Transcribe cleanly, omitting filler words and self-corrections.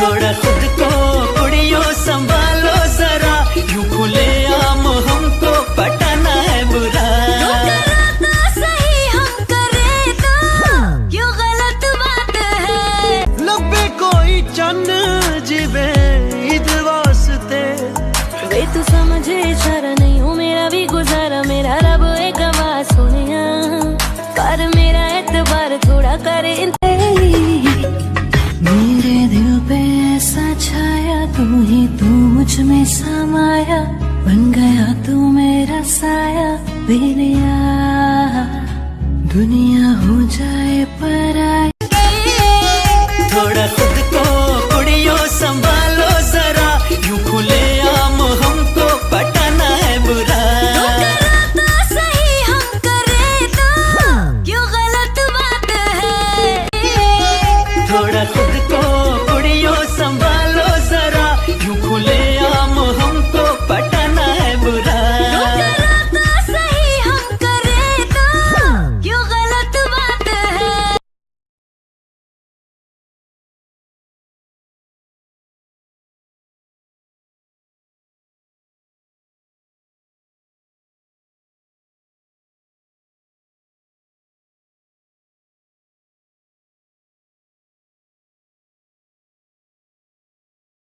थोड़ा खुद को कुड़ियों संभालो जरा, यूं खुले आम हमको पटाना है बुरा। सही हम करे तो क्यों गलत बात है। लबे कोई चन्न जीवे ईद वास्ते, वे तू समझे सारा नहीं हूँ मेरा भी गुजारा, मेरा रब एक गवाह सुनिया कर मेरा एतबार थोड़ा करे। मेरे दिल पे ऐसा छाया तू ही तू मुझ में समाया, बन गया तू मेरा साया बेरिया, दुनिया हो जाए पराई। थोड़ा खुद को कुड़ियों संभालो जरा, यूं खुले आम हमको पटाना है बुरा। सही हम करे तो क्यों गलत बात है। थोड़ा खुद